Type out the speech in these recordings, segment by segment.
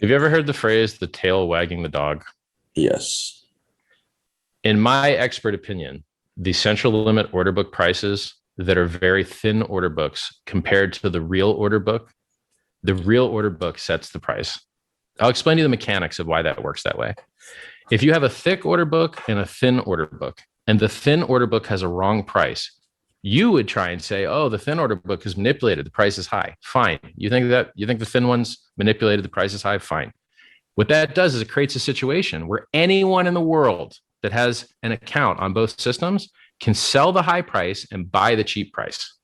Have you ever heard the phrase "the tail wagging the dog"? Yes. In my expert opinion, the central limit order book prices that are very thin order books compared to the real order book, the real order book sets the price. I'll explain to you the mechanics of why that works that way. If you have a thick order book and a thin order book, and the thin order book has a wrong price, you would try and say, oh, the thin order book is manipulated. The price is high. Fine. You think the thin one's manipulated, the price is high? Fine. What that does is it creates a situation where anyone in the world that has an account on both systems can sell the high price and buy the cheap price.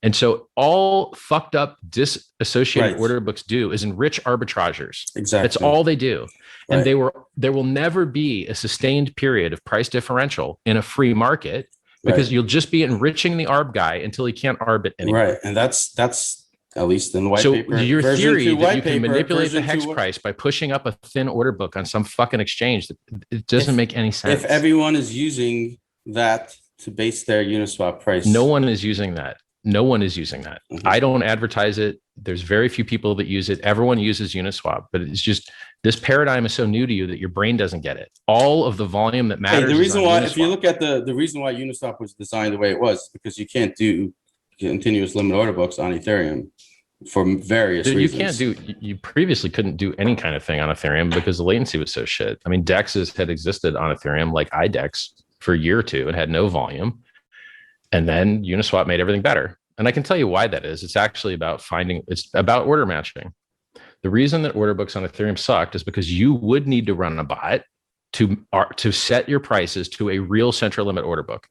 And so all fucked up disassociated order books do is enrich arbitrageurs. Exactly. That's all they do. And there will never be a sustained period of price differential in a free market because you'll just be enriching the arb guy until he can't arb it anymore. Right. And that's at least in the white paper. So your theory that you can manipulate the hex price by pushing up a thin order book on some fucking exchange, it doesn't make any sense. If everyone is using that to base their Uniswap price. No one is using that. No one is using that. Mm-hmm. I don't advertise it. There's very few people that use it. Everyone uses Uniswap, but it's just this paradigm is so new to you that your brain doesn't get it. All of the volume that matters. The reason why, if you look at the reason why Uniswap was designed the way it was, because you can't do continuous limit order books on Ethereum for various reasons. You previously couldn't do any kind of thing on Ethereum because the latency was so shit. I mean, DEXs had existed on Ethereum like IDEX for a year or two and had no volume. And then Uniswap made everything better. And I can tell you why that is. It's actually it's about order matching. The reason that order books on Ethereum sucked is because you would need to run a bot to set your prices to a real central limit order book.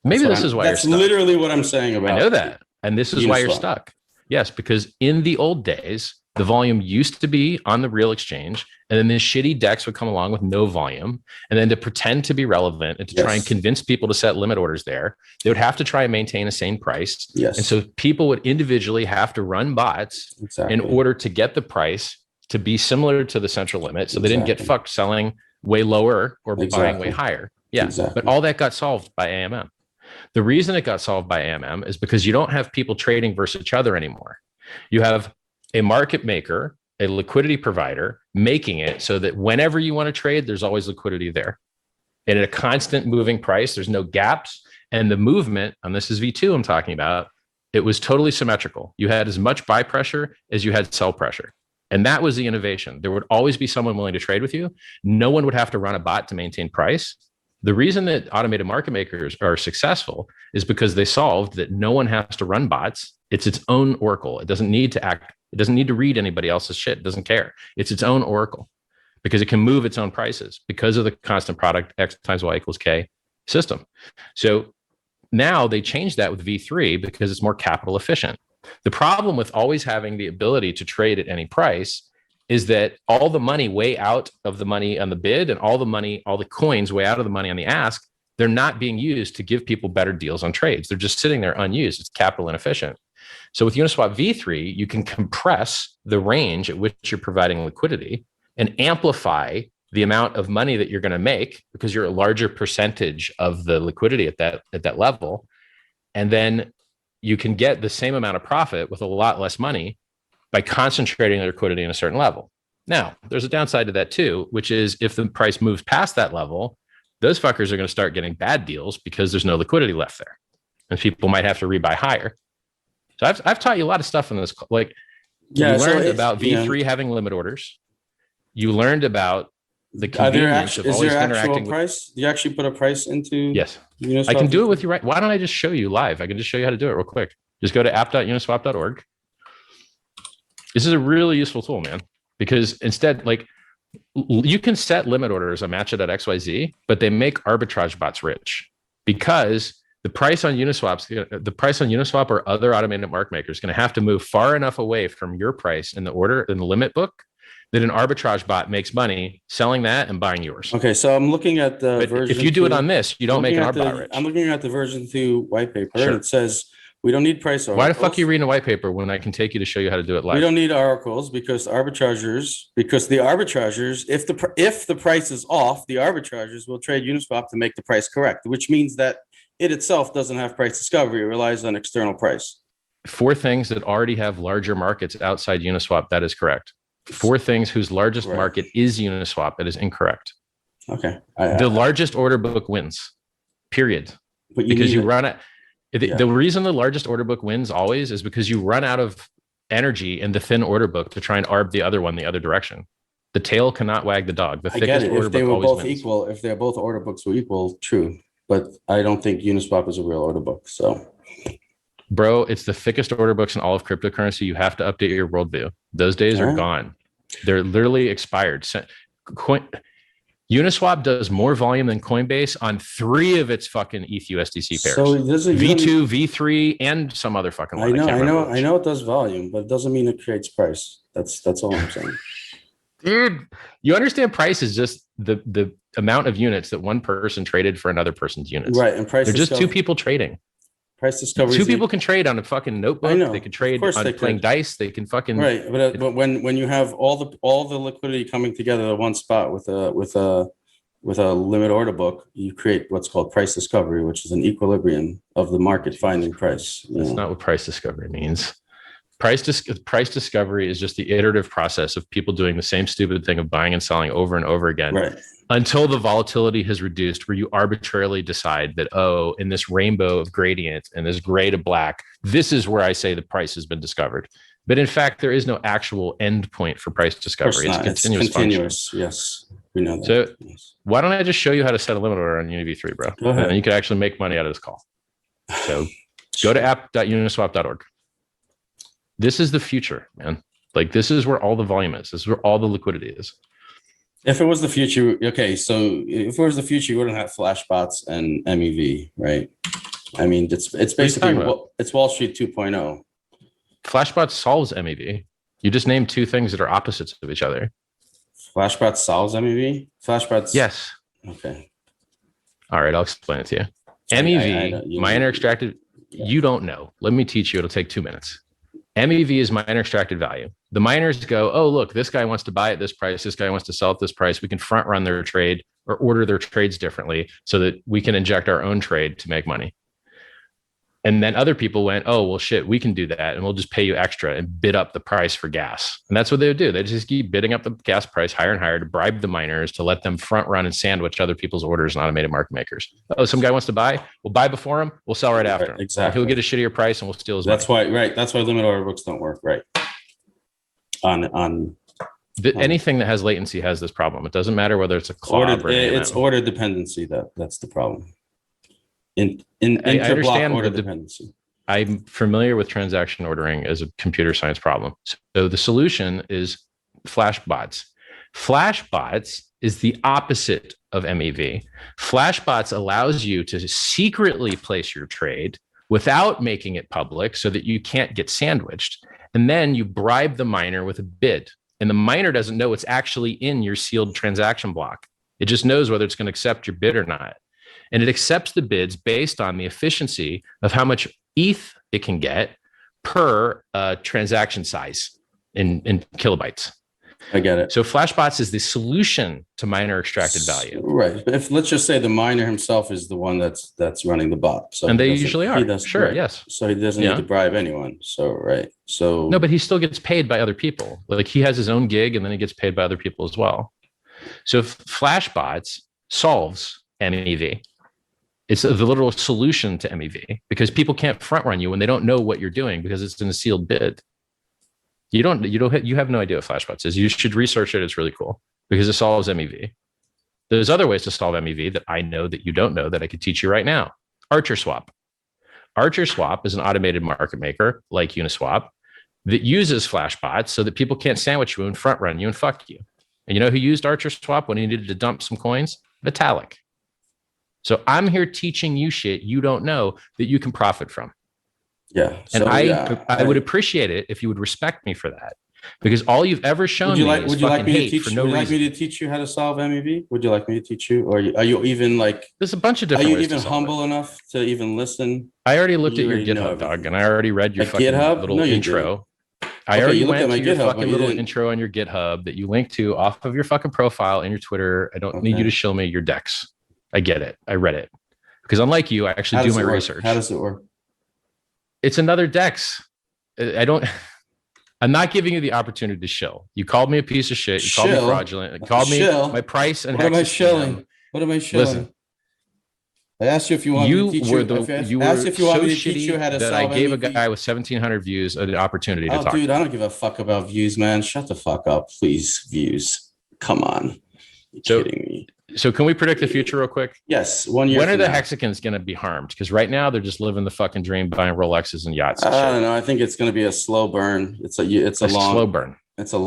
Maybe this is why you're stuck. That's literally what I'm saying about. I know that. And this is why you're stuck. Yes, because in the old days, the volume used to be on the real exchange, and then this shitty DEX would come along with no volume. And then to pretend to be relevant and to try and convince people to set limit orders there, they would have to try and maintain a sane price. Yes. And so people would individually have to run bots in order to get the price to be similar to the central limit. So they didn't get fucked selling way lower or buying way higher. Yeah. But all that got solved by AMM. The reason it got solved by AMM is because you don't have people trading versus each other anymore. You have a market maker, a liquidity provider, making it so that whenever you want to trade, there's always liquidity there. And at a constant moving price, there's no gaps. And the movement, and this is V2 I'm talking about, it was totally symmetrical. You had as much buy pressure as you had sell pressure. And that was the innovation. There would always be someone willing to trade with you. No one would have to run a bot to maintain price. The reason that automated market makers are successful is because they solved that no one has to run bots. It's its own oracle. It doesn't need to act. It doesn't need to read anybody else's shit. It doesn't care. It's its own oracle because it can move its own prices because of the constant product X times Y equals K system. So now they changed that with V3 because it's more capital efficient. The problem with always having the ability to trade at any price is that all the money way out of the money on the bid and all the coins way out of the money on the ask, they're not being used to give people better deals on trades. They're just sitting there unused. It's capital inefficient. So with Uniswap V3, you can compress the range at which you're providing liquidity and amplify the amount of money that you're going to make because you're a larger percentage of the liquidity at that level. And then you can get the same amount of profit with a lot less money by concentrating the liquidity in a certain level. Now, there's a downside to that too, which is if the price moves past that level, those fuckers are going to start getting bad deals because there's no liquidity left there. And people might have to rebuy higher. So I've taught you a lot of stuff in this. Like you learned about V3 having limit orders. You learned about the convenience of always interacting with price. Do you actually put a price into? Yes, I can do it with you. Right? Why don't I just show you live? I can just show you how to do it real quick. Just go to app.uniswap.org. This is a really useful tool, man, because instead, like you can set limit orders on matcha.xyz, but they make arbitrage bots rich because the price on Uniswap or other automated market makers is going to have to move far enough away from your price in the order in the limit book that an arbitrage bot makes money selling that and buying yours. Okay, so I'm looking at the version. If you do it on this, you don't make an arb bot rich. I'm looking at the version 2 white paper. Sure. And it says we don't need price oracles. Why the fuck are you reading a white paper when I can take you to show you how to do it live? We don't need oracles because the arbitrageurs, if the price is off, the arbitrageurs will trade Uniswap to make the price correct, which means that it itself doesn't have price discovery. It relies on external price. For things that already have larger markets outside Uniswap, that is correct. for things whose largest Right. market is Uniswap. That is incorrect. Okay. The largest order book wins, period. But Because you need run it. Yeah. The reason the largest order book wins always is because you run out of energy in the thin order book to try and arb the other one the other direction. The tail cannot wag the dog. The I get thickest it. order If they book were always both wins. equal, if they're both order books were equal, true. But I don't think Uniswap is a real order book. So, Bro, it's the thickest order books in all of cryptocurrency. You have to update your worldview. Those days are gone. They're literally expired. Uniswap does more volume than Coinbase on 3 of its fucking ETH USDC pairs. So V2, V3, and some other fucking one. I know it does volume, but it doesn't mean it creates price. That's all I'm saying. Dude, you understand price is just the amount of units that one person traded for another person's units. Right. And price They're just 2 people trading. Price discovery. 2 people can trade on a fucking notebook. I know. They can trade on playing dice. They can fucking right. But when you have all the liquidity coming together at one spot with a limit order book, you create what's called price discovery, which is an equilibrium of the market finding price. That's not what price discovery means. Price discovery is just the iterative process of people doing the same stupid thing of buying and selling over and over again, right, until the volatility has reduced, where you arbitrarily decide that, oh, in this rainbow of gradient and this gray to black, this is where I say the price has been discovered. But in fact, there is no actual end point for price discovery. It's continuous. Yes, we know that. So yes. Why don't I just show you how to set a limit order on UniV3, bro? Go ahead. And you could actually make money out of this call. So go to app.uniswap.org. This is the future, man. Like, this is where all the volume is. This is where all the liquidity is. If it was the future, okay, so if it was the future, you wouldn't have flash bots and MEV, right? I mean, it's basically it's Wall Street 2.0. Flashbot solves MEV. You just named 2 things that are opposites of each other. Flashbot solves MEV? Flashbots? Yes. Okay. All right, I'll explain it to you. MEV, miner extracted, you don't know. Let me teach you. It'll take 2 minutes. MEV is miner extracted value. The miners go, oh, look, this guy wants to buy at this price. This guy wants to sell at this price. We can front run their trade or order their trades differently so that we can inject our own trade to make money. And then other people went, oh, well, shit, we can do that. And we'll just pay you extra and bid up the price for gas. And that's what they would do. They just keep bidding up the gas price higher and higher to bribe the miners to let them front run and sandwich other people's orders and automated market makers. Oh, some guy wants to buy. We'll buy before him. We'll sell right after him. Exactly. He'll get a shittier price and we'll steal his money. That's why, right. That's why limit order books don't work, right? Anything that has latency has this problem. It doesn't matter whether it's a cloud or it's order dependency that's the problem. I understand order dependency. I'm familiar with transaction ordering as a computer science problem. So the solution is flash bots. Flash bots is the opposite of MEV. Flash bots allows you to secretly place your trade without making it public so that you can't get sandwiched. And then you bribe the miner with a bid. And the miner doesn't know what's actually in your sealed transaction block. It just knows whether it's going to accept your bid or not. And it accepts the bids based on the efficiency of how much ETH it can get per transaction size in kilobytes. I get it. So Flashbots is the solution to miner extracted value. Right. But if let's just say the miner himself is the one that's running the bot. So and they usually are. Sure. Right. Yes. So he doesn't need to bribe anyone. So right. So no, but he still gets paid by other people. Like he has his own gig and then he gets paid by other people as well. So Flashbots solves MEV. It's the literal solution to MEV because people can't front run you when they don't know what you're doing because it's in a sealed bid. You have no idea what Flashbots is. You should research it. It's really cool because it solves MEV. There's other ways to solve MEV that I know that you don't know that I could teach you right now. ArcherSwap. ArcherSwap is an automated market maker like Uniswap that uses Flashbots so that people can't sandwich you and front run you and fuck you. And you know who used ArcherSwap when he needed to dump some coins? Vitalik. So I'm here teaching you shit you don't know that you can profit from. Yeah. And I would appreciate it if you would respect me for that. Because all you've ever shown me is fucking hate for no reason. Would you like me to teach you how to solve MEV? Would you like me to teach you? Or are you even like... There's a bunch of different ways. Are you even humble enough to even listen? I already looked at your GitHub, dog, and I already read your fucking little intro. I already went to your fucking little intro on your GitHub that you linked to off of your fucking profile and your Twitter. I don't need you to show me your decks. I get it. I read it. Because unlike you, I actually do my research. How does it work? It's another DEX. I don't... I'm not giving you the opportunity to shill. You called me a piece of shit. You called me fraudulent. You called me my price and what am I Hex. shilling? What am I shilling? Listen, I asked you if you wanted me to teach you. you I asked were if you want so me to teach you shitty how to that sell I gave a MEV. guy with 1,700 views an opportunity to Oh, talk. dude, I don't give a fuck about views, man. Shut the fuck up, please. Views. Come on. You're kidding me. So can we predict the future real quick? Yes, 1 year. When are the Hexicans going to be harmed? Because right now they're just living the fucking dream, buying Rolexes and yachts. And I don't know. I think it's going to be a slow burn. It's a long slow burn. So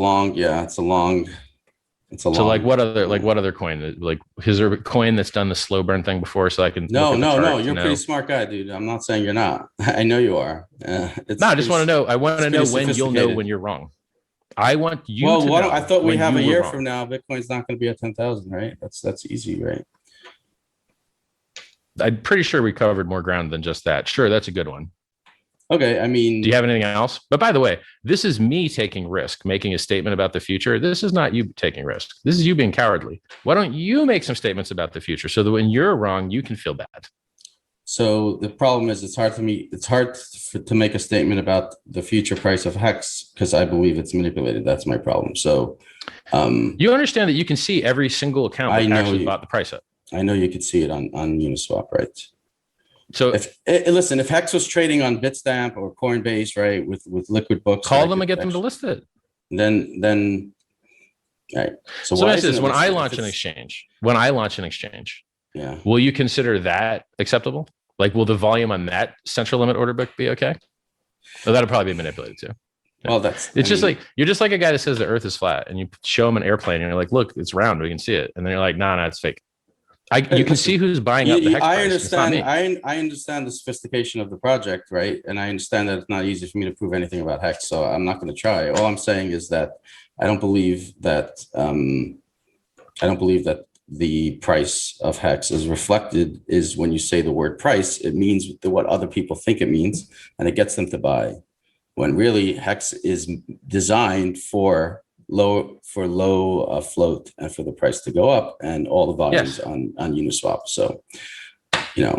like what other coin? Like is there a coin that's done the slow burn thing before? So I can no. You're a pretty smart guy, dude. I'm not saying you're not. I know you are. I just want to know. I want to know when you'll know when you're wrong. I want you to know. I thought we have a year from now. Bitcoin's not going to be at 10,000, right? That's easy, right? I'm pretty sure we covered more ground than just that. Sure, that's a good one. Okay, I mean, do you have anything else? But by the way, this is me taking risk, making a statement about the future. This is not you taking risk. This is you being cowardly. Why don't you make some statements about the future so that when you're wrong, you can feel bad? So the problem is it's hard to make a statement about the future price of Hex because I believe it's manipulated. That's my problem. So you understand that you can see every single account that actually bought the price up. I know you could see it on Uniswap, right? So if Hex was trading on Bitstamp or Coinbase, right, with liquid books, call them and get them to list it. Then right. So when I launch an exchange, yeah, will you consider that acceptable? Like, will the volume on that central limit order book be okay? Well, that'll probably be manipulated too. Well, you're just like a guy that says the Earth is flat, and you show him an airplane, and you're like, "Look, it's round. We can see it." And then you're like, "No, it's fake." You can see who's buying up the Hex price. I understand. I understand the sophistication of the project, right? And I understand that it's not easy for me to prove anything about Hex, so I'm not going to try. All I'm saying is that I don't believe that the price of Hex is reflected is when you say the word price, it means what other people think it means, and it gets them to buy. When really Hex is designed for low float and for the price to go up and all the volumes on Uniswap. So, yeah.